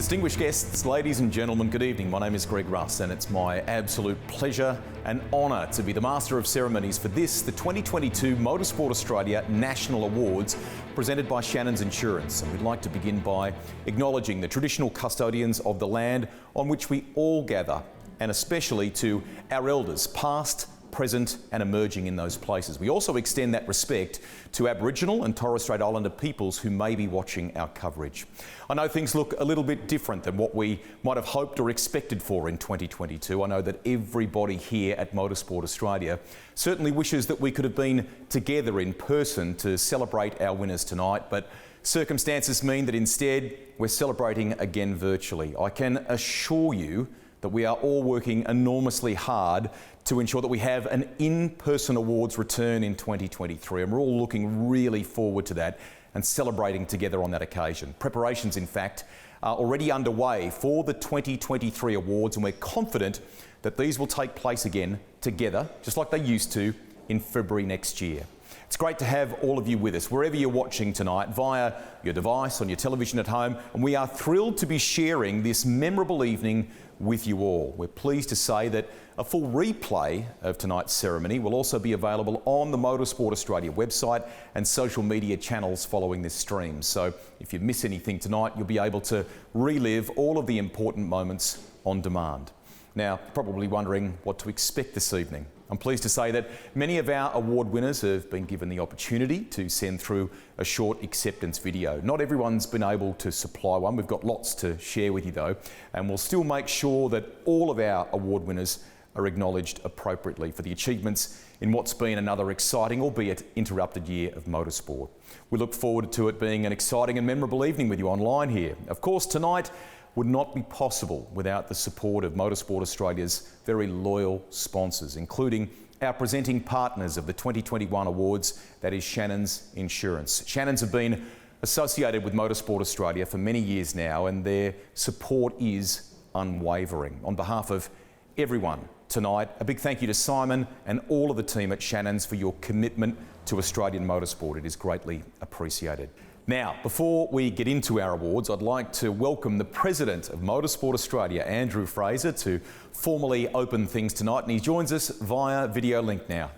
Distinguished guests, ladies and gentlemen, good evening. My name is Greg Russ and it's my absolute pleasure and honour to be the Master of Ceremonies for this, the 2022 Motorsport Australia National Awards presented by Shannons Insurance. And we'd like to begin by acknowledging the traditional custodians of the land on which we all gather, and especially to our elders, past, present and emerging in those places. We also extend that respect to Aboriginal and Torres Strait Islander peoples who may be watching our coverage. I know things look a little bit different than what we might have hoped or expected for in 2022. I know that everybody here at Motorsport Australia certainly wishes that we could have been together in person to celebrate our winners tonight, but circumstances mean that instead we're celebrating again virtually. I can assure you that we are all working enormously hard to ensure that we have an in-person awards return in 2023, and we're all looking really forward to that and celebrating together on that occasion. Preparations, in fact, are already underway for the 2023 awards, and we're confident that these will take place again together, just like they used to, in February next year. It's great to have all of you with us, wherever you're watching tonight, via your device, on your television at home, and we are thrilled to be sharing this memorable evening with you all. We're pleased to say that a full replay of tonight's ceremony will also be available on the Motorsport Australia website and social media channels following this stream. So if you miss anything tonight, you'll be able to relive all of the important moments on demand. Now, probably wondering what to expect this evening. I'm pleased to say that many of our award winners have been given the opportunity to send through a short acceptance video. Not everyone's been able to supply one. We've got lots to share with you though, and we'll still make sure that all of our award winners are acknowledged appropriately for the achievements in what's been another exciting, albeit interrupted, year of motorsport. We look forward to it being an exciting and memorable evening with you online here. Of course, tonight would not be possible without the support of Motorsport Australia's very loyal sponsors, including our presenting partners of the 2021 awards, that is Shannons Insurance. Shannons have been associated with Motorsport Australia for many years now, and their support is unwavering. On behalf of everyone tonight, a big thank you to Simon and all of the team at Shannons for your commitment to Australian motorsport. It is greatly appreciated. Now, before we get into our awards, I'd like to welcome the President of Motorsport Australia, Andrew Fraser, to formally open things tonight, and he joins us via video link now.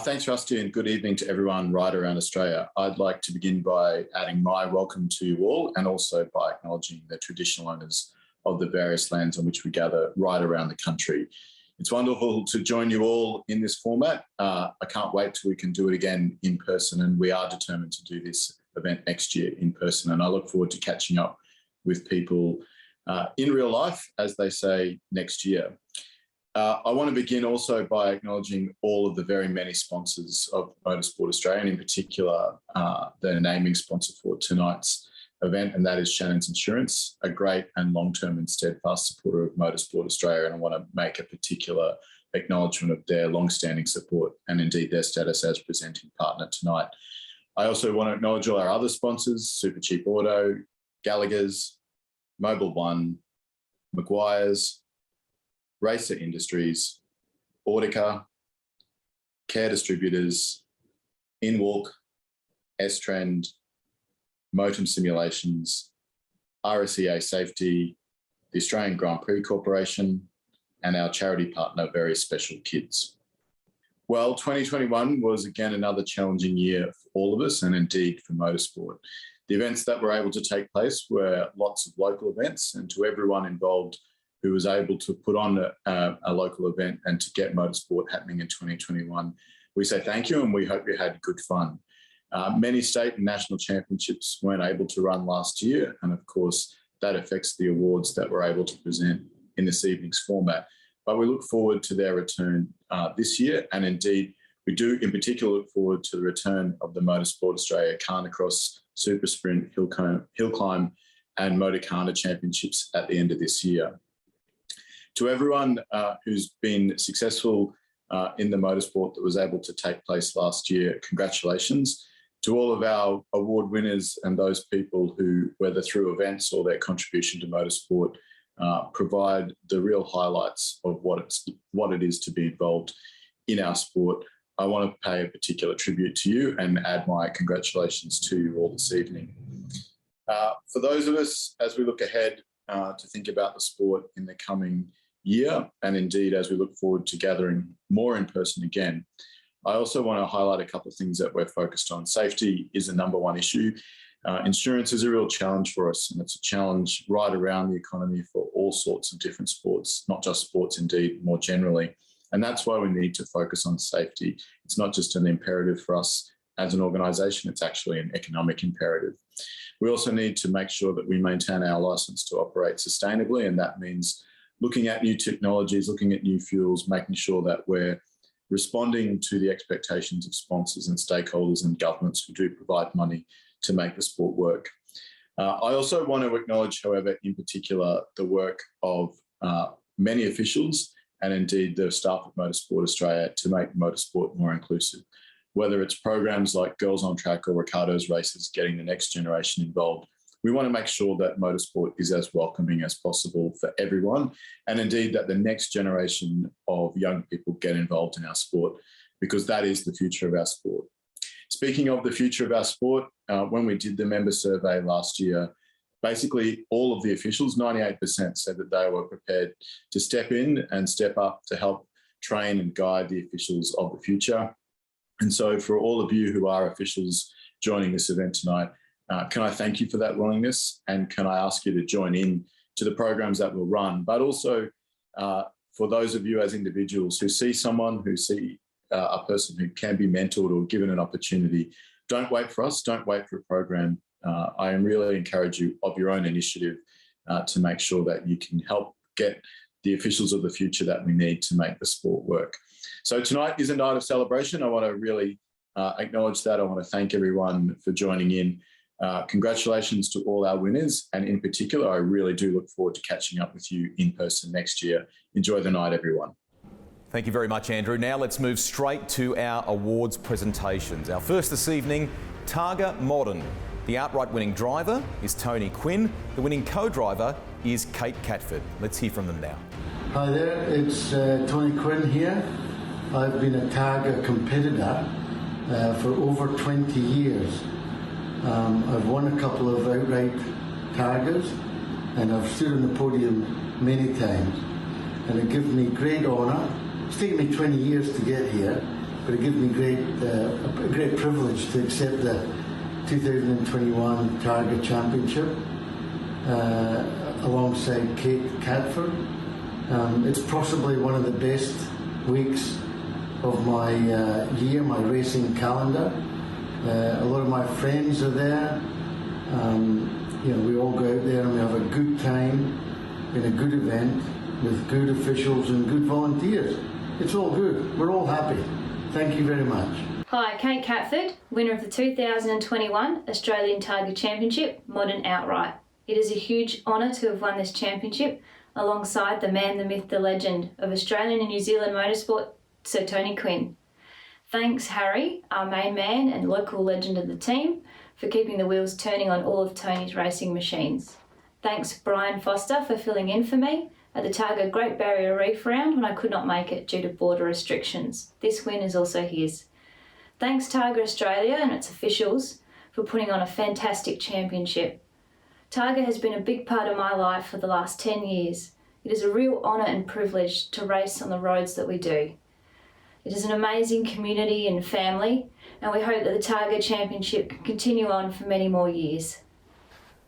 Thanks, Rusty, and good evening to everyone right around Australia. I'd like to begin by adding my welcome to you all, and also by acknowledging the traditional owners of the various lands on which we gather right around the country. It's wonderful to join you all in this format. I can't wait till we can do it again in person, and we are determined to do this event next year in person, and I look forward to catching up with people in real life, as they say, next year. I want to begin also by acknowledging all of the very many sponsors of Motorsport Australia, and in particular the naming sponsor for tonight's event, and that is Shannons Insurance, a great and long-term and steadfast supporter of Motorsport Australia, and I want to make a particular acknowledgement of their long-standing support and indeed their status as presenting partner tonight. I also want to acknowledge all our other sponsors: Supercheap Auto, Gallagher's, Mobile One, Maguire's, Racer Industries, Audica, Care Distributors, InWalk, S-Trend, Motum Simulations, RSEA Safety, the Australian Grand Prix Corporation, and our charity partner, Very Special Kids. Well, 2021 was again another challenging year for all of us, and indeed for motorsport. The events that were able to take place were lots of local events, and to everyone involved who was able to put on a local event and to get motorsport happening in 2021, we say thank you, and we hope you had good fun. Many state and national championships weren't able to run last year, and of course that affects the awards that we're able to present in this evening's format. But we look forward to their return this year, and indeed we do in particular look forward to the return of the Motorsport Australia Carnacross, Super Sprint, Hill Climb and Motorcana championships at the end of this year. To everyone who's been successful in the motorsport that was able to take place last year, congratulations. To all of our award winners and those people who, whether through events or their contribution to motorsport, provide the real highlights of what it is to be involved in our sport, I want to pay a particular tribute to you and add my congratulations to you all this evening. For those of us, as we look ahead, to think about the sport in the coming year, and indeed as we look forward to gathering more in person again. I also want to highlight a couple of things that we're focused on. Safety is the number one issue. Insurance is a real challenge for us, and it's a challenge right around the economy for all sorts of different sports, not just sports, indeed, more generally. And that's why we need to focus on safety. It's not just an imperative for us as an organisation, it's actually an economic imperative. We also need to make sure that we maintain our licence to operate sustainably, and that means looking at new technologies, looking at new fuels, making sure that we're responding to the expectations of sponsors and stakeholders and governments who do provide money to make the sport work. I also want to acknowledge, however, in particular, the work of many officials and indeed the staff of Motorsport Australia to make motorsport more inclusive. Whether it's programs like Girls on Track or Ricardo's Races getting the next generation involved, we want to make sure that motorsport is as welcoming as possible for everyone, and indeed that the next generation of young people get involved in our sport, because that is the future of our sport. Speaking of the future of our sport, when we did the member survey last year, basically all of the officials, 98%, said that they were prepared to step in and step up to help train and guide the officials of the future. And so for all of you who are officials joining this event tonight, can I thank you for that willingness, and can I ask you to join in to the programs that we'll run, but also for those of you as individuals who see someone, who see a person who can be mentored or given an opportunity, don't wait for us, don't wait for a program. I really encourage you of your own initiative to make sure that you can help get the officials of the future that we need to make the sport work. So tonight is a night of celebration. I want to really acknowledge that. I want to thank everyone for joining in. Congratulations to all our winners, and in particular, I really do look forward to catching up with you in person next year. Enjoy the night, everyone. Thank you very much, Andrew. Now let's move straight to our awards presentations. Our first this evening, Targa Modern. The outright winning driver is Tony Quinn. The winning co-driver is Kate Catford. Let's hear from them now. Hi there, it's Tony Quinn here. I've been a Targa competitor for over 20 years. I've won a couple of outright Targas, and I've stood on the podium many times, and it gives me great honour. It's taken me 20 years to get here, but it gives me a great privilege to accept the 2021 Targa Championship alongside Kate Catford. It's possibly one of the best weeks of my year, my racing calendar. A lot of my friends are there. We all go out there and we have a good time in a good event with good officials and good volunteers. It's all good. We're all happy. Thank you very much. Hi, Kate Catford, winner of the 2021 Australian Targa Championship Modern Outright. It is a huge honour to have won this championship alongside the man, the myth, the legend of Australian and New Zealand motorsport, Sir Tony Quinn. Thanks, Harry, our main man and local legend of the team, for keeping the wheels turning on all of Tony's racing machines. Thanks, Brian Foster, for filling in for me at the Targa Great Barrier Reef round when I could not make it due to border restrictions. This win is also his. Thanks, Targa Australia and its officials for putting on a fantastic championship. Targa has been a big part of my life for the last 10 years. It is a real honour and privilege to race on the roads that we do. It is an amazing community and family, and we hope that the Targa Championship can continue on for many more years.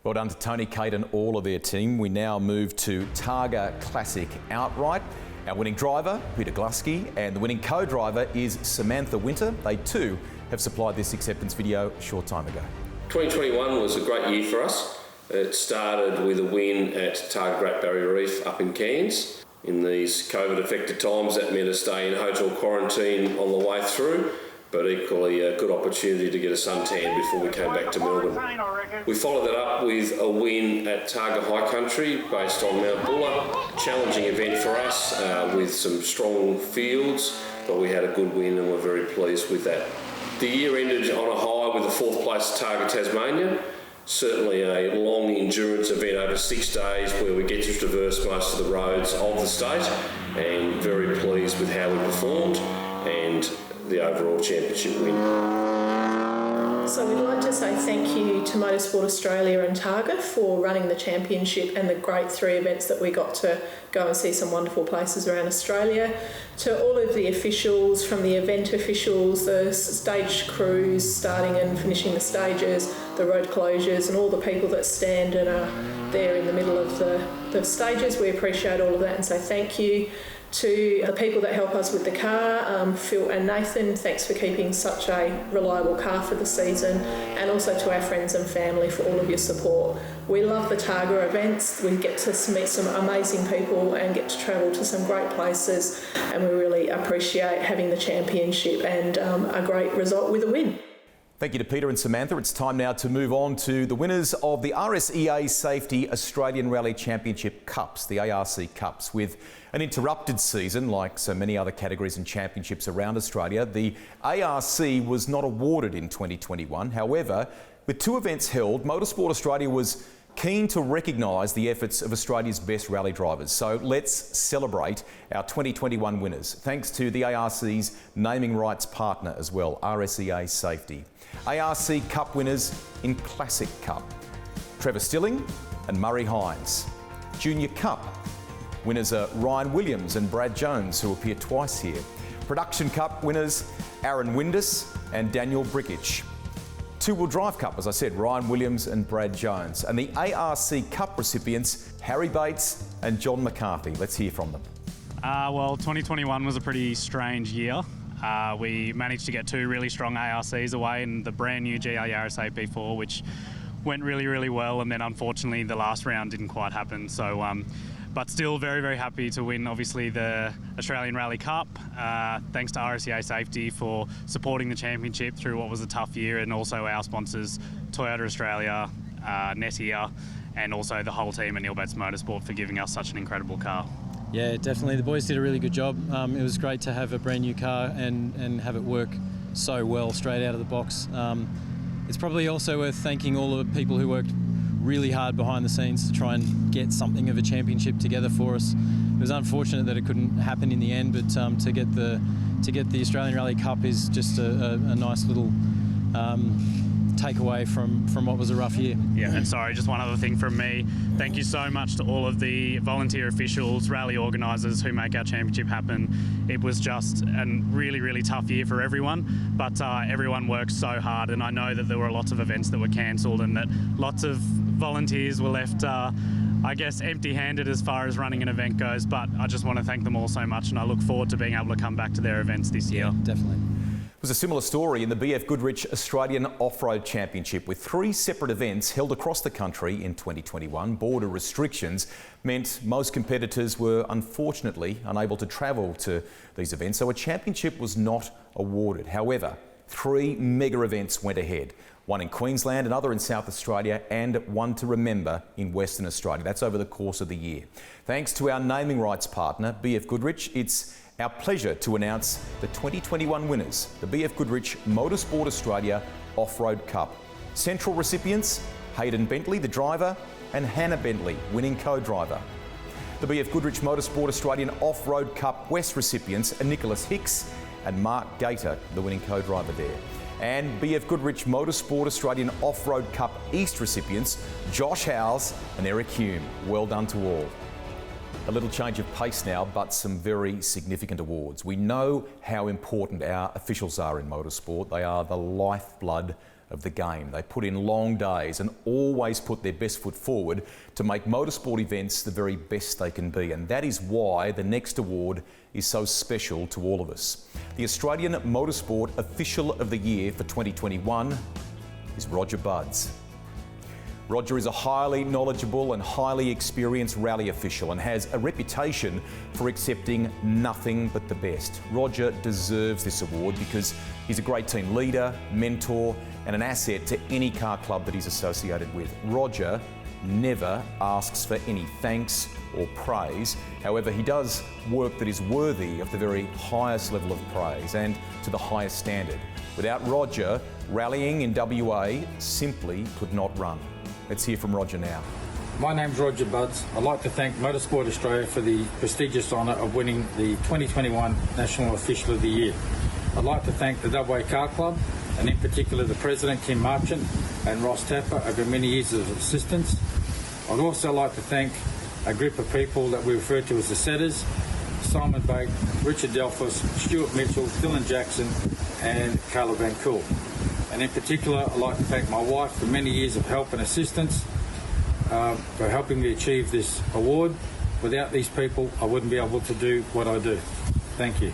Well done to Tony, Kate and all of their team. We now move to Targa Classic Outright. Our winning driver, Peter Glusky, and the winning co-driver is Samantha Winter. They too have supplied this acceptance video a short time ago. 2021 was a great year for us. It started with a win at Targa Great Barrier Reef up in Cairns. In these COVID-affected times, that meant a stay in hotel quarantine on the way through, but equally a good opportunity to get a suntan before we came back to Melbourne. We followed that up with a win at Targa High Country based on Mount Buller. Challenging event for us with some strong fields, but we had a good win and we're very pleased with that. The year ended on a high with the 4th place Targa Tasmania. Certainly a long endurance event over 6 days where we get to traverse most of the roads of the state, and very pleased with how we performed and the overall championship win. So we'd like to say thank you to Motorsport Australia and Targa for running the championship and the great 3 events that we got to go and see some wonderful places around Australia. To all of the officials, from the event officials, the stage crews starting and finishing the stages, the road closures, and all the people that stand and are there in the middle of the stages. We appreciate all of that and say thank you. To the people that help us with the car, Phil and Nathan, thanks for keeping such a reliable car for the season, and also to our friends and family for all of your support. We love the Targa events. We get to meet some amazing people and get to travel to some great places, and we really appreciate having the championship and a great result with a win. Thank you to Peter and Samantha. It's time now to move on to the winners of the RSEA Safety Australian Rally Championship Cups, the ARC Cups. With an interrupted season, like so many other categories and championships around Australia, the ARC was not awarded in 2021. However, with 2 events held, Motorsport Australia was keen to recognise the efforts of Australia's best rally drivers. So let's celebrate our 2021 winners, thanks to the ARC's naming rights partner as well, RSEA Safety. ARC Cup winners in Classic Cup, Trevor Stilling and Murray Hines. Junior Cup winners are Ryan Williams and Brad Jones, who appear twice here. Production Cup winners Aaron Windus and Daniel Brickich. Two-Wheel Drive Cup, as I said, Ryan Williams and Brad Jones. And the ARC Cup recipients, Harry Bates and John McCarthy. Let's hear from them. Well, 2021 was a pretty strange year. We managed to get 2 really strong ARCs away and the brand new GR Yaris AP4, which went really, really well. And then unfortunately, the last round didn't quite happen. So, but still very, very happy to win, obviously, the Australian Rally Cup. Thanks to RSEA Safety for supporting the championship through what was a tough year, and also our sponsors, Toyota Australia, Nettier, and also the whole team at Neilbats Motorsport for giving us such an incredible car. Yeah, definitely. The boys did a really good job. It was great to have a brand new car and have it work so well straight out of the box. It's probably also worth thanking all the people who worked really hard behind the scenes to try and get something of a championship together for us. It was unfortunate that it couldn't happen in the end, but to get the Australian Rally Cup is just a nice little takeaway from what was a rough year. Yeah, and sorry, just one other thing from me. Thank you so much to all of the volunteer officials, rally organisers who make our championship happen. It was just a really, really tough year for everyone, but everyone worked so hard, and I know that there were lots of events that were cancelled and that lots of volunteers were left I guess empty-handed as far as running an event goes, but I just want to thank them all so much, and I look forward to being able to come back to their events this year. Yeah, definitely. It was a similar story in the BF Goodrich Australian Off-Road Championship, with 3 separate events held across the country in 2021. Border restrictions meant most competitors were unfortunately unable to travel to these events, so a championship was not awarded. However, 3 mega events went ahead. One in Queensland, another in South Australia, and one to remember in Western Australia. That's over the course of the year. Thanks to our naming rights partner, BF Goodrich, it's our pleasure to announce the 2021 winners, the BF Goodrich Motorsport Australia Off-Road Cup. Central recipients, Hayden Bentley, the driver, and Hannah Bentley, winning co-driver. The BF Goodrich Motorsport Australian Off-Road Cup West recipients are Nicholas Hicks and Mark Gator, the winning co-driver there. And BF Goodrich Motorsport Australian Off-Road Cup East recipients, Josh Howes and Eric Hume. Well done to all. A little change of pace now, but some very significant awards. We know how important our officials are in motorsport. They are the lifeblood of the game. They put in long days and always put their best foot forward to make motorsport events the very best they can be. And that is why the next award is so special to all of us. The Australian Motorsport Official of the Year for 2021 is Roger Buds. Roger is a highly knowledgeable and highly experienced rally official and has a reputation for accepting nothing but the best. Roger deserves this award because he's a great team leader, mentor, and an asset to any car club that he's associated with. Roger never asks for any thanks or praise. However, he does work that is worthy of the very highest level of praise and to the highest standard. Without Roger, rallying in WA simply could not run. Let's hear from Roger now. My name's Roger Buds. I'd like to thank Motorsport Australia for the prestigious honour of winning the 2021 National Official of the Year. I'd like to thank the WA Car Club, and in particular the President, Kim Marchant, and Ross Tapper over many years of assistance. I'd also like to thank a group of people that we refer to as the Setters: Simon Bate, Richard Delphus, Stuart Mitchell, Dylan Jackson and Carla Van Cool. And in particular, I'd like to thank my wife for many years of help and assistance for helping me achieve this award. Without these people, I wouldn't be able to do what I do. Thank you.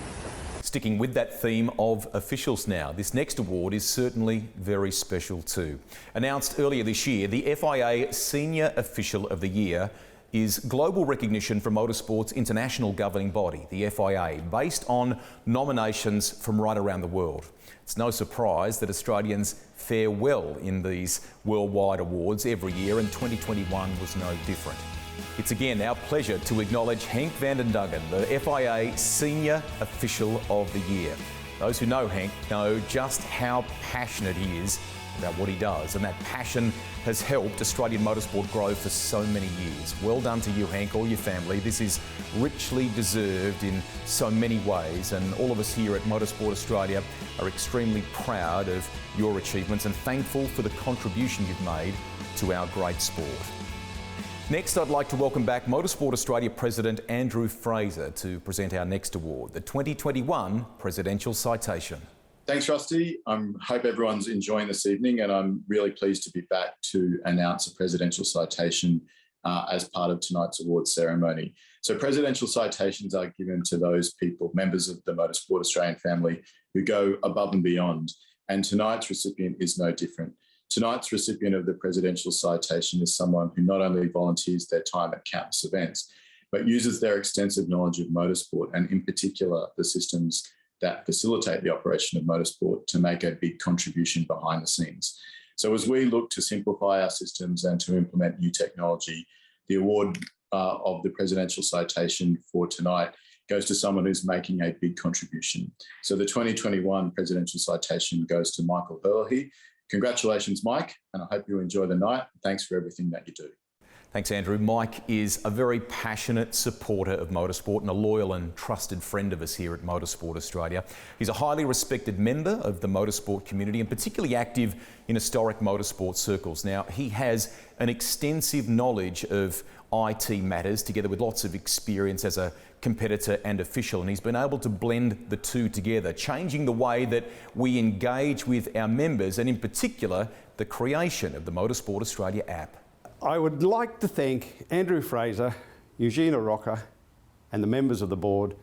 Sticking with that theme of officials now, this next award is certainly very special too. Announced earlier this year, the FIA Senior Official of the Year is global recognition from motorsport's international governing body, the FIA, based on nominations from right around the world. It's no surprise that Australians fare well in these worldwide awards every year, and 2021 was no different. It's again our pleasure to acknowledge Henk van den Duggen, the FIA Senior Official of the Year. Those who know Henk know just how passionate he is about what he does, and that passion has helped Australian motorsport grow for so many years. Well done to you, Henk, all your family. This is richly deserved in so many ways, and all of us here at Motorsport Australia are extremely proud of your achievements and thankful for the contribution you've made to our great sport. Next, I'd like to welcome back Motorsport Australia President Andrew Fraser to present our next award, the 2021 Presidential Citation. Thanks, Rusty. I hope everyone's enjoying this evening, and I'm really pleased to be back to announce a presidential citation as part of tonight's awards ceremony. So presidential citations are given to those people, members of the Motorsport Australian family, who go above and beyond. And tonight's recipient is no different. Tonight's recipient of the presidential citation is someone who not only volunteers their time at countless events, but uses their extensive knowledge of motorsport, and in particular, the systems that facilitate the operation of motorsport, to make a big contribution behind the scenes. So as we look to simplify our systems and to implement new technology, the award of the presidential citation for tonight goes to someone who's making a big contribution. So the 2021 presidential citation goes to Michael Herlihy. Congratulations, Mike, and I hope you enjoy the night. Thanks for everything that you do. Thanks, Andrew. Mike is a very passionate supporter of motorsport and a loyal and trusted friend of us here at Motorsport Australia. He's a highly respected member of the motorsport community and particularly active in historic motorsport circles. Now, he has an extensive knowledge of IT matters, together with lots of experience as a competitor and official, and he's been able to blend the two together, changing the way that we engage with our members, and in particular, the creation of the Motorsport Australia app. I would like to thank Andrew Fraser, Eugenia Rocca and the members of the board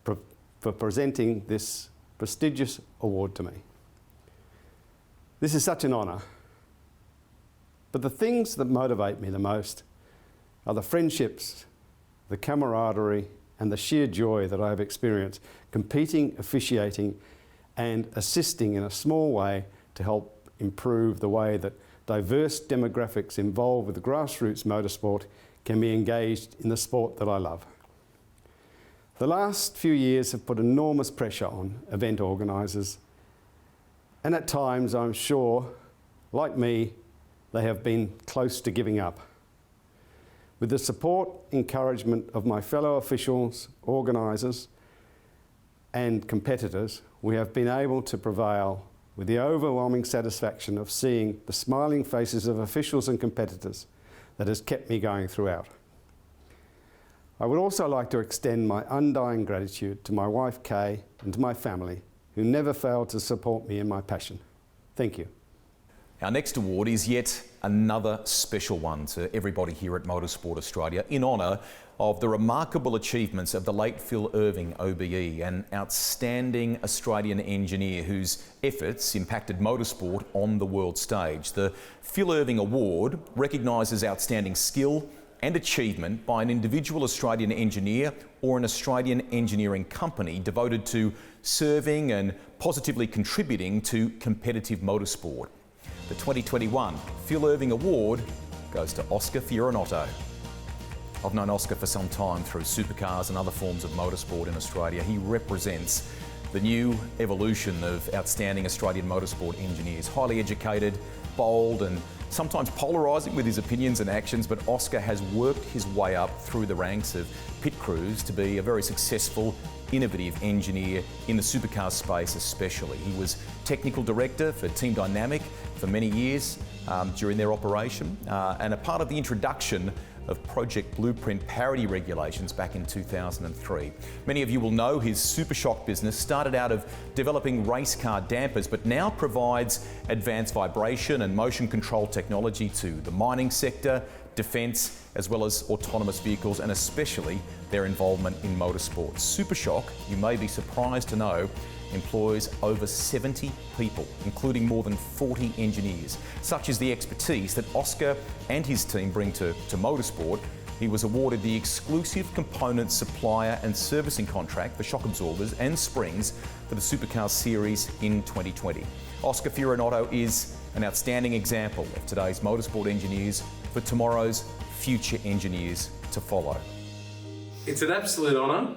for presenting this prestigious award to me. This is such an honour, but the things that motivate me the most are the friendships, the camaraderie and the sheer joy that I have experienced competing, officiating and assisting in a small way to help improve the way that diverse demographics involved with grassroots motorsport can be engaged in the sport that I love. The last few years have put enormous pressure on event organisers, and at times I'm sure, like me, they have been close to giving up. With the support, encouragement of my fellow officials, organisers and competitors, we have been able to prevail with the overwhelming satisfaction of seeing the smiling faces of officials and competitors that has kept me going throughout. I would also like to extend my undying gratitude to my wife Kay and to my family, who never failed to support me in my passion. Thank you. Our next award is yet another special one to everybody here at Motorsport Australia in honour of the remarkable achievements of the late Phil Irving OBE, an outstanding Australian engineer whose efforts impacted motorsport on the world stage. The Phil Irving Award recognises outstanding skill and achievement by an individual Australian engineer or an Australian engineering company devoted to serving and positively contributing to competitive motorsport. The 2021 Phil Irving Award goes to Oscar Fiorinotto. I've known Oscar for some time through supercars and other forms of motorsport in Australia. He represents the new evolution of outstanding Australian motorsport engineers, highly educated, bold and sometimes polarising with his opinions and actions, but Oscar has worked his way up through the ranks of pit crews to be a very successful, innovative engineer in the supercar space especially. He was technical director for Team Dynamic for many years during their operation and a part of the introduction of Project Blueprint parity regulations back in 2003. Many of you will know his Supershock business started out of developing race car dampers, but now provides advanced vibration and motion control technology to the mining sector, defence, as well as autonomous vehicles, and especially their involvement in motorsport. Supershock, you may be surprised to know, employs over 70 people, including more than 40 engineers. Such is the expertise that Oscar and his team bring to motorsport. He was awarded the exclusive component supplier and servicing contract for shock absorbers and springs for the Supercar Series in 2020. Oscar Fiorinotto is an outstanding example of today's motorsport engineers for tomorrow's future engineers to follow. It's an absolute honour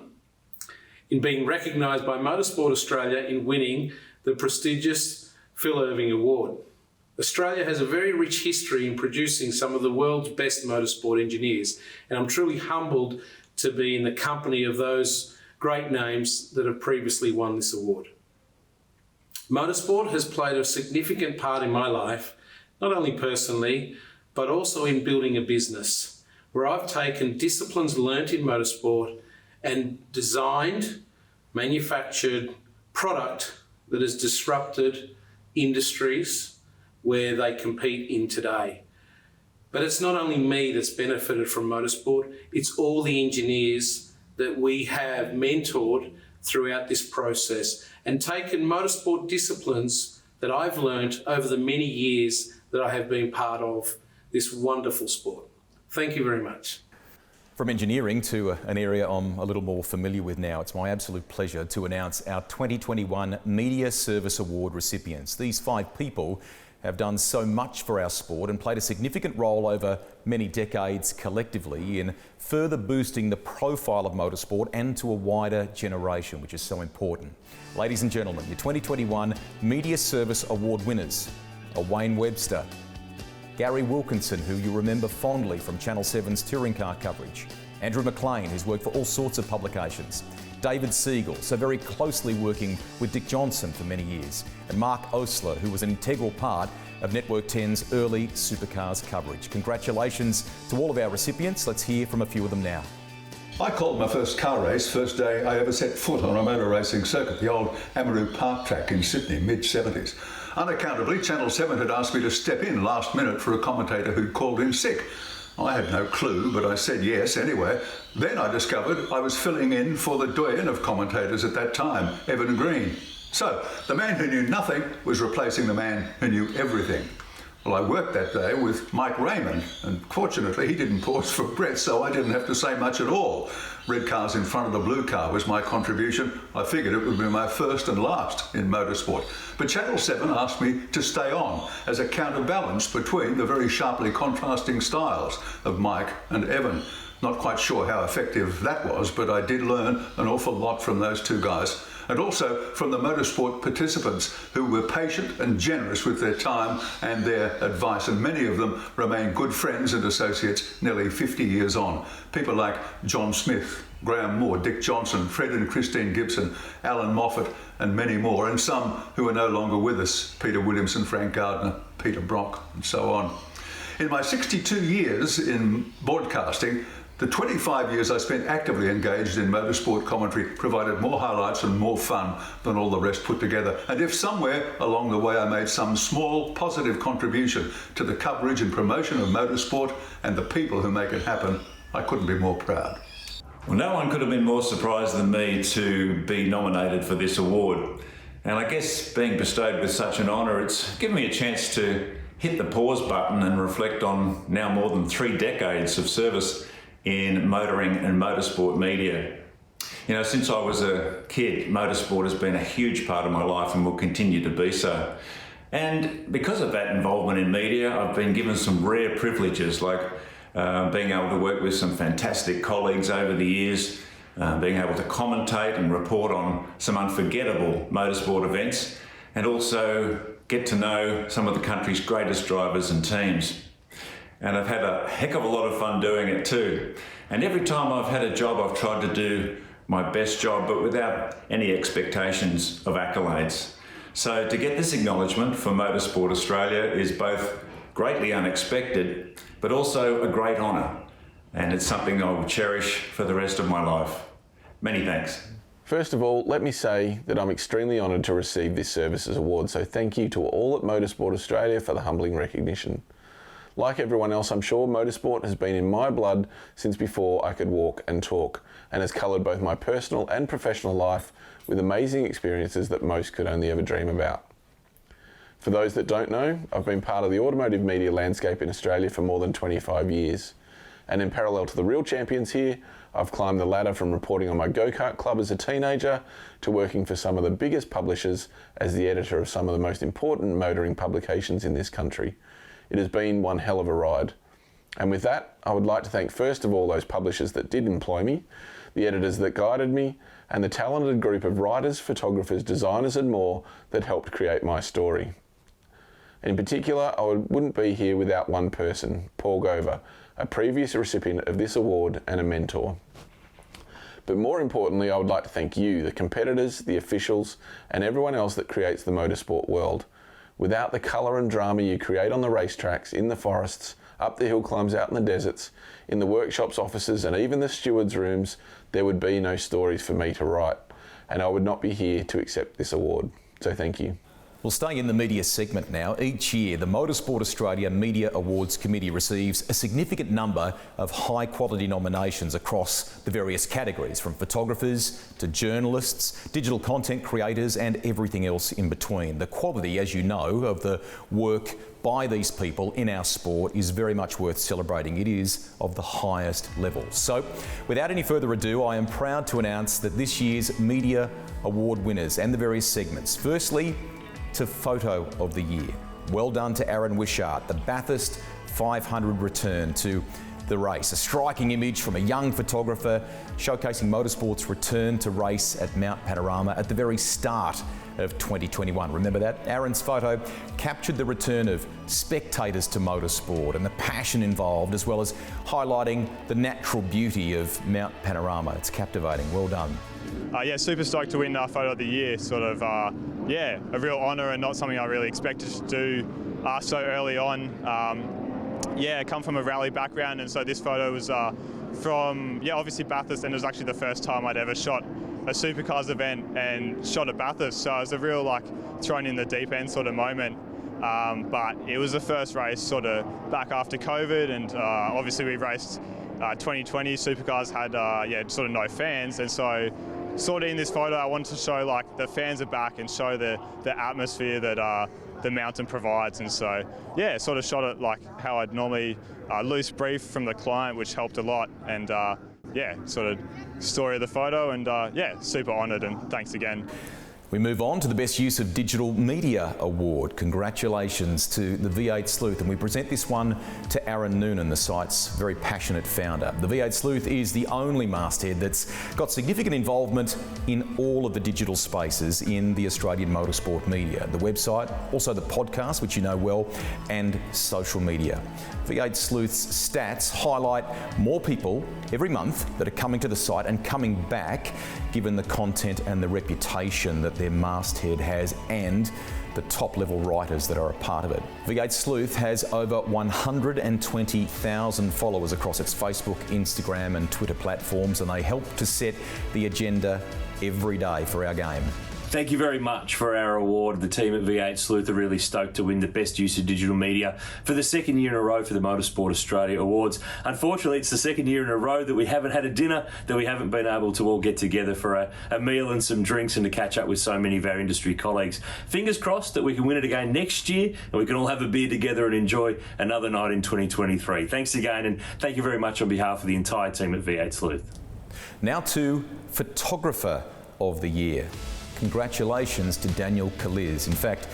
in being recognised by Motorsport Australia in winning the prestigious Phil Irving Award. Australia has a very rich history in producing some of the world's best motorsport engineers, and I'm truly humbled to be in the company of those great names that have previously won this award. Motorsport has played a significant part in my life, not only personally, but also in building a business, where I've taken disciplines learnt in motorsport and designed, manufactured product that has disrupted industries where they compete in today. But it's not only me that's benefited from motorsport, it's all the engineers that we have mentored throughout this process and taken motorsport disciplines that I've learnt over the many years that I have been part of this wonderful sport. Thank you very much. From engineering to an area I'm a little more familiar with now, it's my absolute pleasure to announce our 2021 Media Service Award recipients. These 5 people have done so much for our sport and played a significant role over many decades collectively in further boosting the profile of motorsport and to a wider generation, which is so important. Ladies and gentlemen, your 2021 Media Service Award winners are Wayne Webster, Gary Wilkinson, who you remember fondly from Channel 7's touring car coverage, Andrew McLean, who's worked for all sorts of publications, David Siegel, so very closely working with Dick Johnson for many years, and Mark Osler, who was an integral part of Network 10's early supercars coverage. Congratulations to all of our recipients. Let's hear from a few of them now. I called my first car race, first day I ever set foot on a motor racing circuit, the old Amaroo Park track in Sydney, mid-70s. Unaccountably, Channel 7 had asked me to step in last minute for a commentator who'd called in sick. I had no clue, but I said yes anyway. Then I discovered I was filling in for the doyen of commentators at that time, Evan Green. So, the man who knew nothing was replacing the man who knew everything. Well, I worked that day with Mike Raymond, and fortunately he didn't pause for breath, so I didn't have to say much at all. Red cars in front of the blue car was my contribution. I figured it would be my first and last in motorsport. But Channel 7 asked me to stay on as a counterbalance between the very sharply contrasting styles of Mike and Evan. Not quite sure how effective that was, but I did learn an awful lot from those two guys. And also from the motorsport participants who were patient and generous with their time and their advice, and many of them remain good friends and associates nearly 50 years on. People like John Smith, Graham Moore, Dick Johnson, Fred and Christine Gibson, Alan Moffat, and many more, and some who are no longer with us, Peter Williamson, Frank Gardner, Peter Brock, and so on. In my 62 years in broadcasting, the 25 years I spent actively engaged in motorsport commentary provided more highlights and more fun than all the rest put together. And if somewhere along the way I made some small positive contribution to the coverage and promotion of motorsport and the people who make it happen, I couldn't be more proud. Well, no one could have been more surprised than me to be nominated for this award. And I guess being bestowed with such an honour, it's given me a chance to hit the pause button and reflect on now more than 3 decades of service in motoring and motorsport media. You know, since I was a kid, motorsport has been a huge part of my life and will continue to be so. And because of that involvement in media, I've been given some rare privileges, like being able to work with some fantastic colleagues over the years, being able to commentate and report on some unforgettable motorsport events, and also get to know some of the country's greatest drivers and teams. And I've had a heck of a lot of fun doing it too. And every time I've had a job, I've tried to do my best job, but without any expectations of accolades. So to get this acknowledgement from Motorsport Australia is both greatly unexpected, but also a great honour. And it's something I will cherish for the rest of my life. Many thanks. First of all, let me say that I'm extremely honoured to receive this Services Award, so thank you to all at Motorsport Australia for the humbling recognition. Like everyone else, I'm sure motorsport has been in my blood since before I could walk and talk, and has coloured both my personal and professional life with amazing experiences that most could only ever dream about. For those that don't know, I've been part of the automotive media landscape in Australia for more than 25 years. And in parallel to the real champions here, I've climbed the ladder from reporting on my go-kart club as a teenager to working for some of the biggest publishers as the editor of some of the most important motoring publications in this country. It has been one hell of a ride. And with that, I would like to thank first of all those publishers that did employ me, the editors that guided me, and the talented group of writers, photographers, designers and more that helped create my story. In particular, I wouldn't be here without one person, Paul Gover, a previous recipient of this award and a mentor. But more importantly, I would like to thank you, the competitors, the officials, and everyone else that creates the motorsport world. Without the colour and drama you create on the racetracks, in the forests, up the hill climbs out in the deserts, in the workshops, offices, and even the stewards' rooms, there would be no stories for me to write, and I would not be here to accept this award. So thank you. Well, staying in the media segment now, each year the Motorsport Australia Media Awards Committee receives a significant number of high-quality nominations across the various categories, from photographers to journalists, digital content creators and everything else in between. The quality, as you know, of the work by these people in our sport is very much worth celebrating. It is of the highest level. So, without any further ado, I am proud to announce that this year's Media Award winners and the various segments. Firstly, to Photo of the Year. Well done to Aaron Wishart, the Bathurst 500 return to the race. A striking image from a young photographer showcasing motorsport's return to race at Mount Panorama at the very start of 2021. Remember that? Aaron's photo captured the return of spectators to motorsport and the passion involved, as well as highlighting the natural beauty of Mount Panorama. It's captivating. Well done. Yeah, super stoked to win Photo of the Year. Sort of, yeah, a real honour and not something I really expected to do so early on. Yeah, I come from a rally background, and so this photo was from, yeah, obviously Bathurst, and it was actually the first time I'd ever shot a supercars event and shot at Bathurst. So it was a real, like, thrown in the deep end sort of moment. But it was the first race sort of back after COVID, and obviously we raced 2020. Supercars had, yeah, sort of no fans, and so sort of in this photo I wanted to show like the fans are back and show the atmosphere that the mountain provides. And so yeah, sort of shot it like how I'd normally loose brief from the client, which helped a lot. And yeah, sort of story of the photo, and yeah, super honoured, and thanks again. We move on to the Best Use of Digital Media Award. Congratulations to the V8 Sleuth, and we present this one to Aaron Noonan, the site's very passionate founder. The V8 Sleuth is the only masthead that's got significant involvement in all of the digital spaces in the Australian motorsport media. The website, also the podcast, which you know well, and social media. V8 Sleuth's stats highlight more people every month that are coming to the site and coming back, given the content and the reputation that their masthead has and the top level writers that are a part of it. V8 Sleuth has over 120,000 followers across its Facebook, Instagram and Twitter platforms, and they help to set the agenda every day for our game. Thank you very much for our award. The team at V8 Sleuth are really stoked to win the Best Use of Digital Media for the second year in a row for the Motorsport Australia Awards. Unfortunately, it's the second year in a row that we haven't had a dinner, that we haven't been able to all get together for a meal and some drinks and to catch up with so many of our industry colleagues. Fingers crossed that we can win it again next year and we can all have a beer together and enjoy another night in 2023. Thanks again, and thank you very much on behalf of the entire team at V8 Sleuth. Now to Photographer of the Year. Congratulations to Daniel Kaliz. In fact,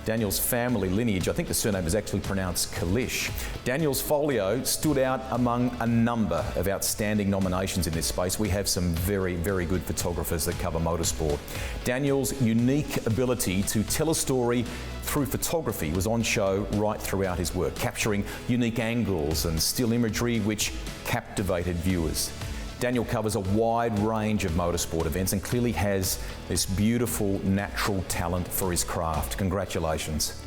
Daniel's family lineage, I think the surname is actually pronounced Kalish. Daniel's folio stood out among a number of outstanding nominations in this space. We have some very, very good photographers that cover motorsport. Daniel's unique ability to tell a story through photography was on show right throughout his work, capturing unique angles and still imagery which captivated viewers. Daniel covers a wide range of motorsport events and clearly has this beautiful natural talent for his craft. Congratulations.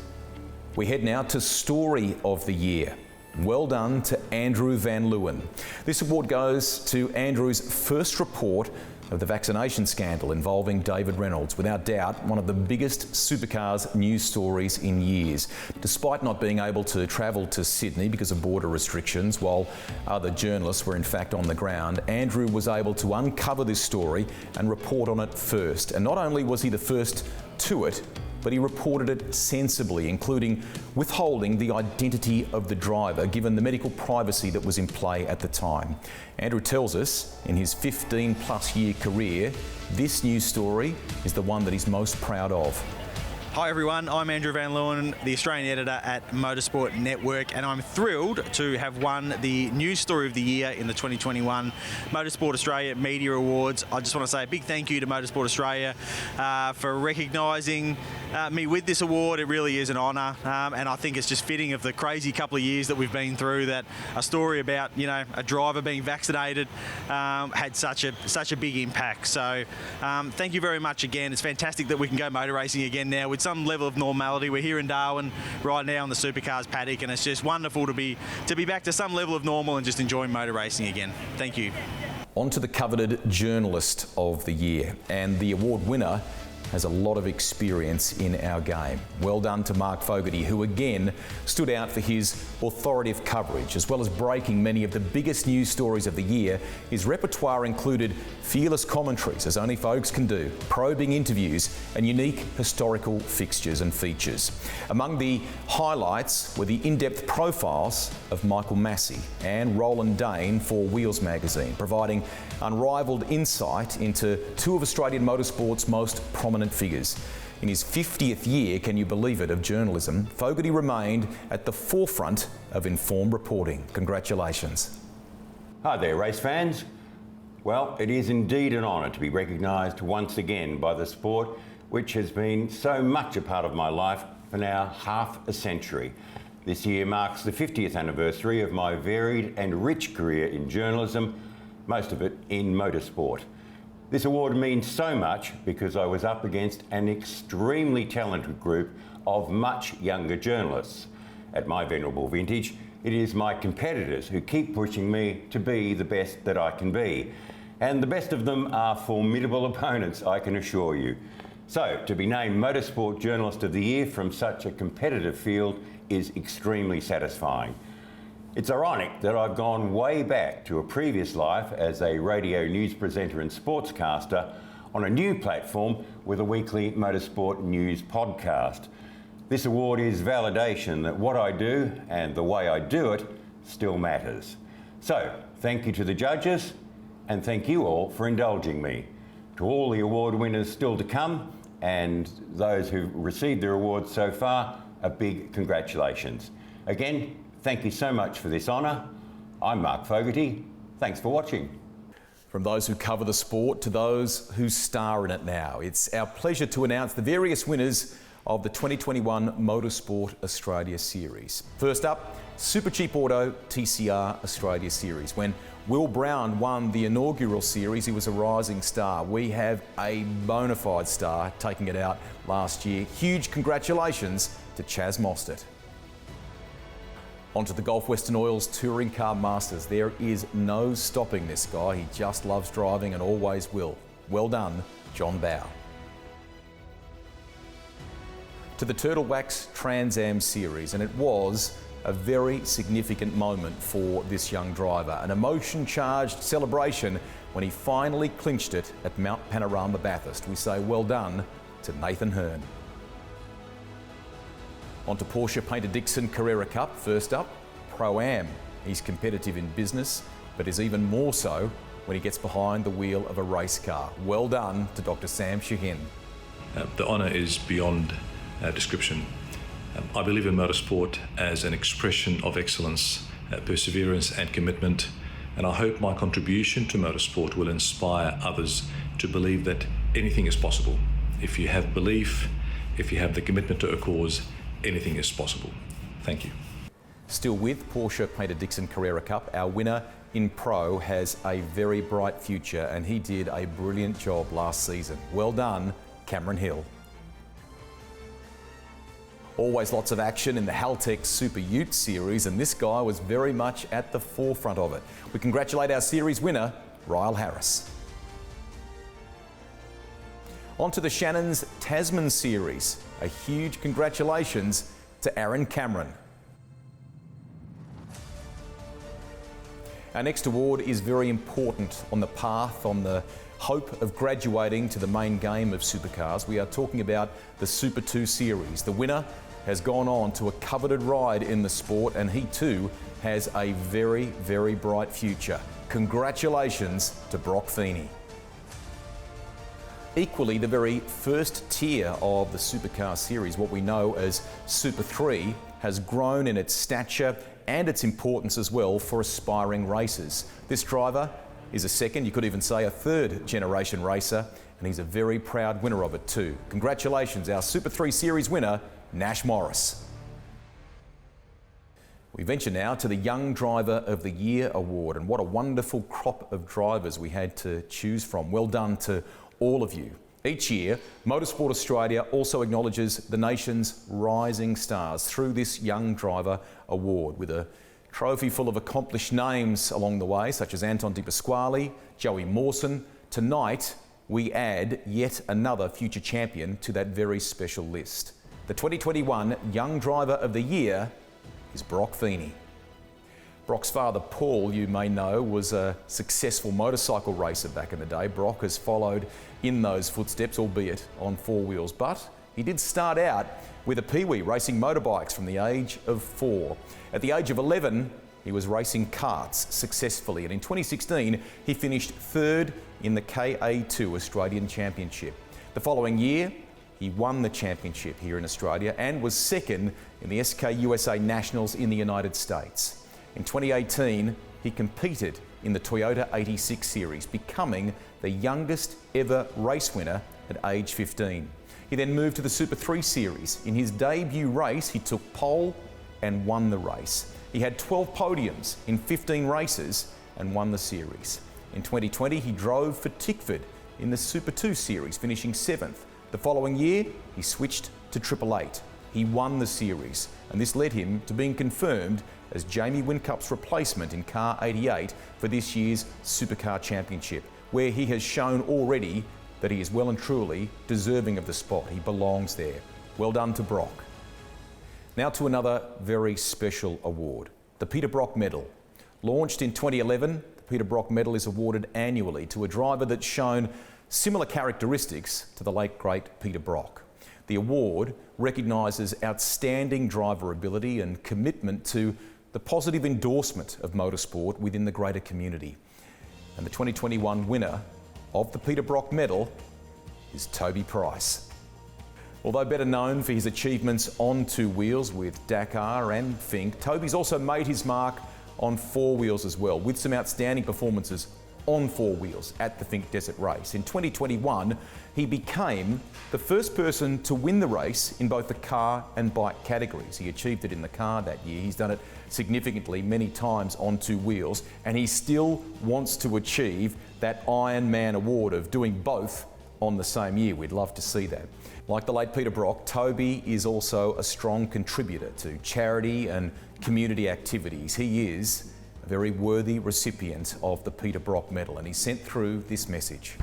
We head now to Story of the Year. Well done to Andrew Van Leeuwen. This award goes to Andrew's first report of the vaccination scandal involving David Reynolds. Without doubt, one of the biggest supercars news stories in years. Despite not being able to travel to Sydney because of border restrictions, while other journalists were in fact on the ground, Andrew was able to uncover this story and report on it first. And not only was he the first to it, but he reported it sensibly, including withholding the identity of the driver, given the medical privacy that was in play at the time. Andrew tells us, in his 15-plus year career, this news story is the one that he's most proud of. Hi everyone, I'm Andrew Van Leeuwen, the Australian editor at Motorsport Network, and I'm thrilled to have won the News Story of the Year in the 2021 Motorsport Australia Media Awards. I just want to say a big thank you to Motorsport Australia for recognising me with this award. It really is an honour, and I think it's just fitting of the crazy couple of years that we've been through that a story about, you know, a driver being vaccinated had such a big impact. So thank you very much again. It's fantastic that we can go motor racing again now with some level of normality. We're here in Darwin right now on the Supercars paddock, and it's just wonderful to be back to some level of normal and just enjoying motor racing again. Thank you. On to the coveted Journalist of the Year, and the award winner has a lot of experience in our game. Well done to Mark Fogarty, who again stood out for his authoritative coverage, as well as breaking many of the biggest news stories of the year. His repertoire included fearless commentaries, as only Fogs can do, probing interviews, and unique historical fixtures and features. Among the highlights were the in-depth profiles of Michael Massey and Roland Dane for Wheels magazine, providing unrivaled insight into two of Australian motorsport's most prominent figures. In his 50th year, can you believe it, of journalism, Fogarty remained at the forefront of informed reporting. Congratulations. Hi there, race fans. Well, it is indeed an honour to be recognised once again by the sport which has been so much a part of my life for now half a century. This year marks the 50th anniversary of my varied and rich career in journalism, most of it in motorsport. This award means so much because I was up against an extremely talented group of much younger journalists. At my venerable vintage, it is my competitors who keep pushing me to be the best that I can be. And the best of them are formidable opponents, I can assure you. So, to be named Motorsport Journalist of the Year from such a competitive field is extremely satisfying. It's ironic that I've gone way back to a previous life as a radio news presenter and sportscaster on a new platform with a weekly motorsport news podcast. This award is validation that what I do and the way I do it still matters. So, thank you to the judges, and thank you all for indulging me. To all the award winners still to come, and those who've received their awards so far, a big congratulations. Again, thank you so much for this honour. I'm Mark Fogarty. Thanks for watching. From those who cover the sport to those who star in it now, it's our pleasure to announce the various winners of the 2021 Motorsport Australia Series. First up, Super Cheap Auto TCR Australia Series. When Will Brown won the inaugural series, he was a rising star. We have a bona fide star taking it out last year. Huge congratulations to Chaz Mostert. Onto the Gulf Western Oil's Touring Car Masters. There is no stopping this guy. He just loves driving and always will. Well done, John Bowe. To the Turtle Wax Trans Am Series, and it was a very significant moment for this young driver. An emotion-charged celebration when he finally clinched it at Mount Panorama Bathurst. We say well done to Nathan Hearn. On to Porsche Painter-Dixon Carrera Cup. First up, Pro-Am. He's competitive in business, but is even more so when he gets behind the wheel of a race car. Well done to Dr. Sam Shahin. The honour is beyond description. I believe in motorsport as an expression of excellence, perseverance and commitment, and I hope my contribution to motorsport will inspire others to believe that anything is possible. If you have belief, if you have the commitment to a cause, anything is possible. Thank you. Still with Porsche Painter Dixon Carrera Cup, our winner in Pro has a very bright future, and he did a brilliant job last season. Well done, Cameron Hill. Always lots of action in the Haltech Super Ute Series, and this guy was very much at the forefront of it. We congratulate our series winner, Ryle Harris. On to the Shannons Tasman Series. A huge congratulations to Aaron Cameron. Our next award is very important on the path, on the hope of graduating to the main game of supercars. We are talking about the Super 2 Series. The winner has gone on to a coveted ride in the sport, and he too has a very, very bright future. Congratulations to Brock Feeney. Equally, the very first tier of the Supercar Series, what we know as Super 3, has grown in its stature and its importance as well for aspiring racers. This driver is a second, you could even say a third generation racer, and he's a very proud winner of it too. Congratulations, our Super 3 Series winner, Nash Morris. We venture now to the Young Driver of the Year award, and what a wonderful crop of drivers we had to choose from. Well done to all of you. Each year, Motorsport Australia also acknowledges the nation's rising stars through this Young Driver Award, with a trophy full of accomplished names along the way, such as Anton De Pasquale, Joey Mawson. Tonight, we add yet another future champion to that very special list. The 2021 Young Driver of the Year is Brock Feeney. Brock's father, Paul, you may know, was a successful motorcycle racer back in the day. Brock has followed in those footsteps, albeit on four wheels, but he did start out with a peewee racing motorbikes from the age of 4. At the age of 11, he was racing karts successfully, and in 2016, he finished third in the KA2 Australian Championship. The following year, he won the championship here in Australia and was second in the SK USA Nationals in the United States. In 2018, he competed in the Toyota 86 Series, becoming the youngest ever race winner at age 15. He then moved to the Super 3 Series. In his debut race, he took pole and won the race. He had 12 podiums in 15 races and won the series. In 2020, he drove for Tickford in the Super 2 Series, finishing 7th. The following year, he switched to Triple 8. He won the series, and this led him to being confirmed as Jamie Whincup's replacement in Car 88 for this year's Supercar Championship, where he has shown already that he is well and truly deserving of the spot. He belongs there. Well done to Brock. Now to another very special award, the Peter Brock Medal. Launched in 2011, the Peter Brock Medal is awarded annually to a driver that's shown similar characteristics to the late great Peter Brock. The award recognises outstanding driver ability and commitment to the positive endorsement of motorsport within the greater community. And the 2021 winner of the Peter Brock Medal is Toby Price. Although better known for his achievements on two wheels with Dakar and Finke, Toby's also made his mark on four wheels as well, with some outstanding performances on four wheels at the Finke Desert Race. In 2021, he became the first person to win the race in both the car and bike categories. He achieved it in the car that year. He's done it significantly many times on two wheels, and he still wants to achieve that Iron Man award of doing both on the same year. We'd love to see that. Like the late Peter Brock, Toby is also a strong contributor to charity and community activities. He is a very worthy recipient of the Peter Brock Medal, and he sent through this message.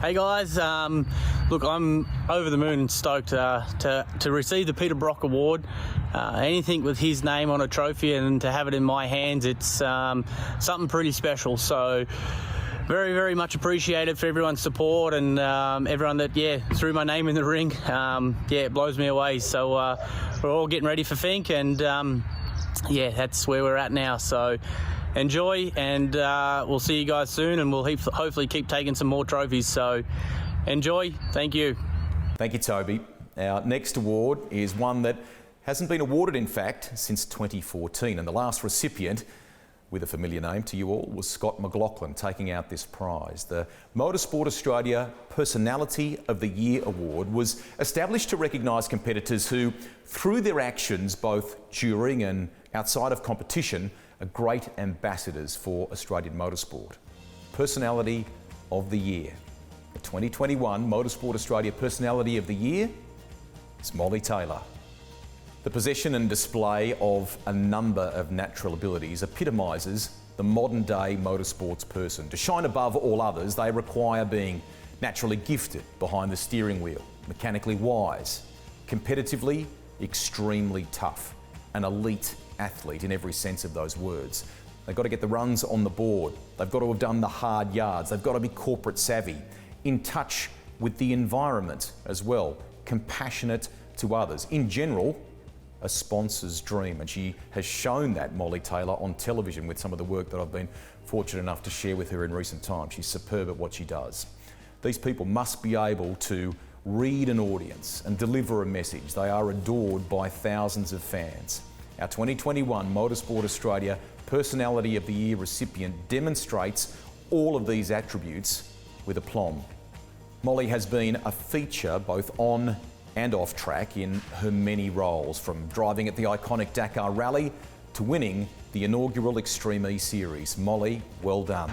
Hey guys, look, I'm over the moon and stoked to receive the Peter Brock Award. Anything with his name on a trophy and to have it in my hands, it's something pretty special. So very, very much appreciated for everyone's support and everyone that, threw my name in the ring. It blows me away. So we're all getting ready for Finke, and that's where we're at now. So enjoy, and we'll see you guys soon, and we'll hopefully keep taking some more trophies. So enjoy. Thank you. Thank you, Toby. Our next award is one that Hasn't been awarded, in fact, since 2014, and the last recipient, with a familiar name to you all, was Scott McLaughlin taking out this prize. The Motorsport Australia Personality of the Year Award was established to recognise competitors who, through their actions both during and outside of competition, are great ambassadors for Australian motorsport. Personality of the Year. The 2021 Motorsport Australia Personality of the Year is Molly Taylor. The possession and display of a number of natural abilities epitomises the modern-day motorsports person. To shine above all others, they require being naturally gifted behind the steering wheel, mechanically wise, competitively extremely tough, an elite athlete in every sense of those words. They've got to get the runs on the board. They've got to have done the hard yards. They've got to be corporate savvy, in touch with the environment as well, compassionate to others. In general, a sponsor's dream, and she has shown that, Molly Taylor, on television with some of the work that I've been fortunate enough to share with her in recent times. She's superb at what she does. These people must be able to read an audience and deliver a message. They are adored by thousands of fans. Our 2021 Motorsport Australia Personality of the Year recipient demonstrates all of these attributes with aplomb. Molly has been a feature both on and off track in her many roles, from driving at the iconic Dakar Rally to winning the inaugural Extreme E Series. Molly, well done.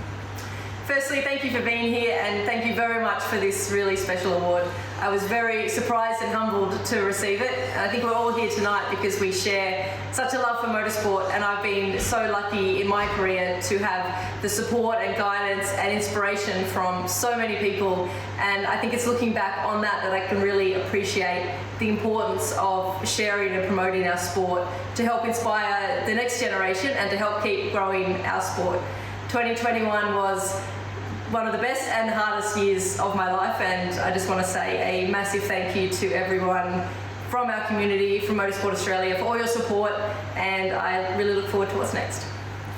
Firstly, thank you for being here, and thank you very much for this really special award. I was very surprised and humbled to receive it. And I think we're all here tonight because we share such a love for motorsport, and I've been so lucky in my career to have the support and guidance and inspiration from so many people. And I think it's looking back on that I can really appreciate the importance of sharing and promoting our sport to help inspire the next generation and to help keep growing our sport. 2021 was one of the best and hardest years of my life, and I just want to say a massive thank you to everyone from our community, from Motorsport Australia, for all your support, and I really look forward to what's next.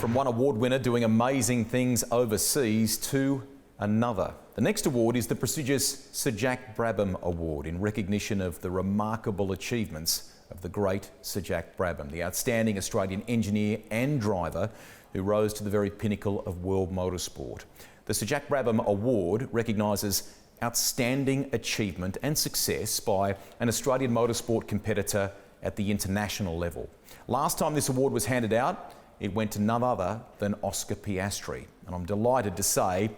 From one award winner doing amazing things overseas to another. The next award is the prestigious Sir Jack Brabham Award in recognition of the remarkable achievements of the great Sir Jack Brabham, the outstanding Australian engineer and driver who rose to the very pinnacle of world motorsport. The Sir Jack Brabham Award recognises outstanding achievement and success by an Australian motorsport competitor at the international level. Last time this award was handed out, it went to none other than Oscar Piastri. And I'm delighted to say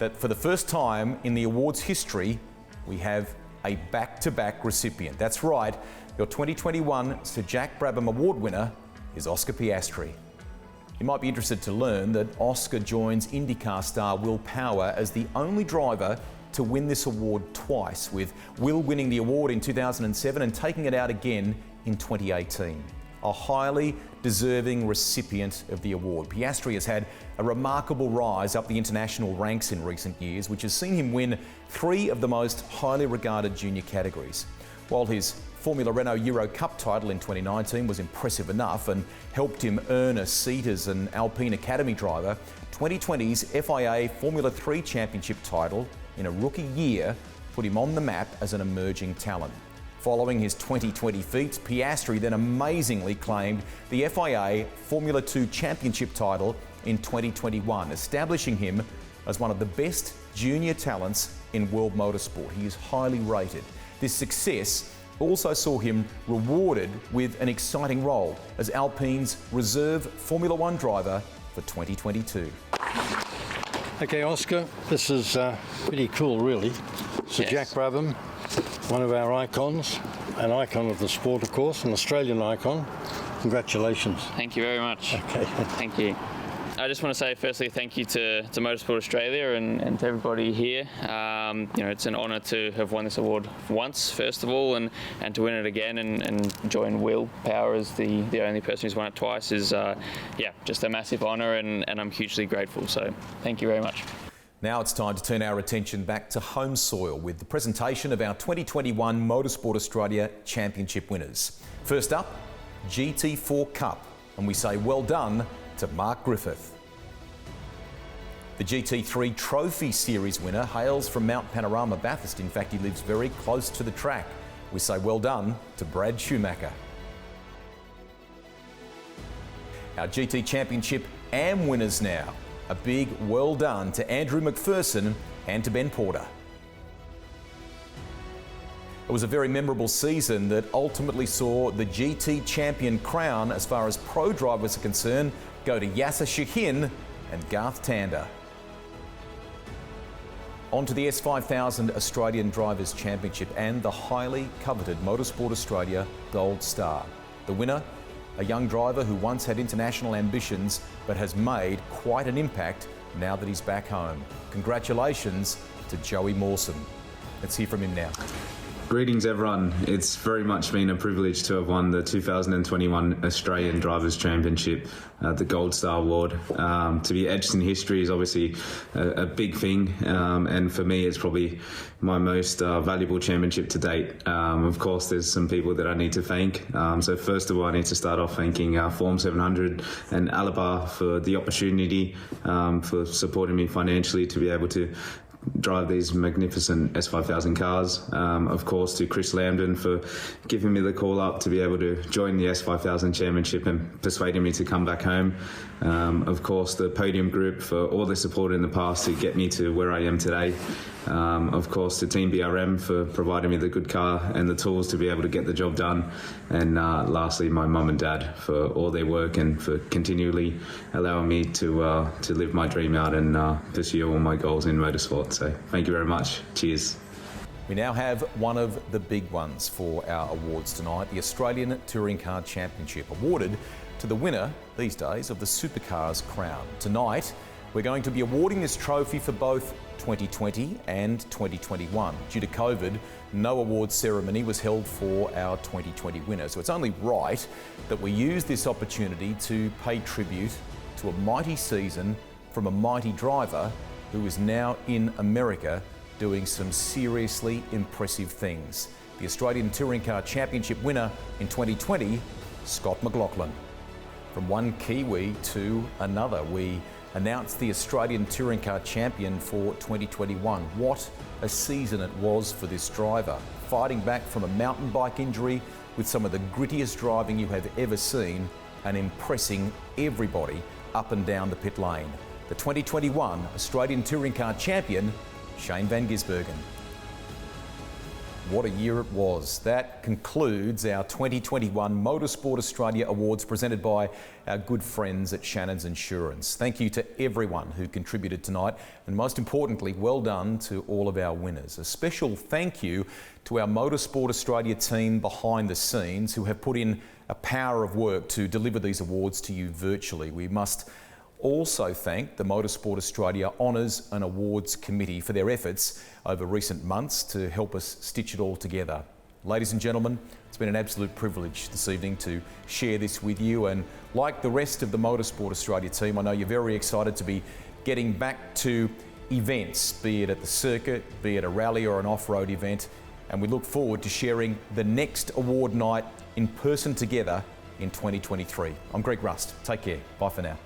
that for the first time in the awards history, we have a back-to-back recipient. That's right, your 2021 Sir Jack Brabham Award winner is Oscar Piastri. You might be interested to learn that Oscar joins IndyCar star Will Power as the only driver to win this award twice, with Will winning the award in 2007 and taking it out again in 2018. A highly deserving recipient of the award. Piastri has had a remarkable rise up the international ranks in recent years, which has seen him win 3 of the most highly regarded junior categories. While his Formula Renault Euro Cup title in 2019 was impressive enough and helped him earn a seat as an Alpine Academy driver, 2020's FIA Formula 3 Championship title in a rookie year put him on the map as an emerging talent. Following his 2020 feats, Piastri then amazingly claimed the FIA Formula 2 Championship title in 2021, establishing him as one of the best junior talents in world motorsport. He is highly rated. This success also saw him rewarded with an exciting role as Alpine's reserve Formula 1 driver for 2022. Okay, Oscar, this is pretty cool, really. Sir Jack Brabham, one of our icons, an icon of the sport, of course, an Australian icon. Congratulations. Thank you very much. Okay. Thank you. I just want to say firstly thank you to Motorsport Australia and to everybody here. It's an honour to have won this award once, first of all, and to win it again and join Will Power as the only person who's won it twice is just a massive honour, and I'm hugely grateful. So thank you very much. Now it's time to turn our attention back to home soil with the presentation of our 2021 Motorsport Australia Championship winners. First up, GT4 Cup, and we say well done to Mark Griffith. The GT3 Trophy Series winner hails from Mount Panorama, Bathurst. In fact, he lives very close to the track. We say well done to Brad Schumacher. our GT Championship AM winners now. A big well done to Andrew McPherson and to Ben Porter. It was a very memorable season that ultimately saw the GT champion crown, as far as pro drivers are concerned, go to Yasser Shahin and Garth Tander. On to the S5000 Australian Drivers' Championship and the highly coveted Motorsport Australia Gold Star. The winner, a young driver who once had international ambitions but has made quite an impact now that he's back home. Congratulations to Joey Mawson. Let's hear from him now. Greetings everyone. It's very much been a privilege to have won the 2021 Australian Drivers' Championship, the Gold Star Award. To be etched in history is obviously a big thing, and for me it's probably my most valuable championship to date. Of course there's some people that I need to thank. So first of all, I need to start off thanking Form 700 and Alabar for the opportunity, for supporting me financially to be able to drive these magnificent S5000 cars. Of course to Chris Lambden for giving me the call up to be able to join the S5000 Championship and persuading me to come back home. Of course the Podium Group for all the support in the past to get me to where I am today. Of course to Team BRM for providing me the good car and the tools to be able to get the job done. And lastly my mum and dad for all their work and for continually allowing me to live my dream out and pursue all my goals in motorsport. So thank you very much. Cheers. We now have one of the big ones for our awards tonight, the Australian Touring Car Championship, awarded to the winner these days of the Supercars crown. Tonight, we're going to be awarding this trophy for both 2020 and 2021. Due to COVID, no awards ceremony was held for our 2020 winner. So it's only right that we use this opportunity to pay tribute to a mighty season from a mighty driver who is now in America doing some seriously impressive things. The Australian Touring Car Championship winner in 2020, Scott McLaughlin. From one Kiwi to another, we announced the Australian Touring Car Champion for 2021. What a season it was for this driver, fighting back from a mountain bike injury with some of the grittiest driving you have ever seen and impressing everybody up and down the pit lane. The 2021 Australian Touring Car Champion, Shane van Gisbergen. What a year it was. That concludes our 2021 Motorsport Australia Awards presented by our good friends at Shannons Insurance. Thank you to everyone who contributed tonight, and most importantly, well done to all of our winners. A special thank you to our Motorsport Australia team behind the scenes who have put in a power of work to deliver these awards to you virtually. We must also thank the Motorsport Australia Honours and Awards Committee for their efforts over recent months to help us stitch it all together. Ladies and gentlemen, it's been an absolute privilege this evening to share this with you, and like the rest of the Motorsport Australia team, I know you're very excited to be getting back to events, be it at the circuit, be it a rally or an off-road event, and we look forward to sharing the next award night in person together in 2023. I'm Greg Rust. Take care. Bye for now.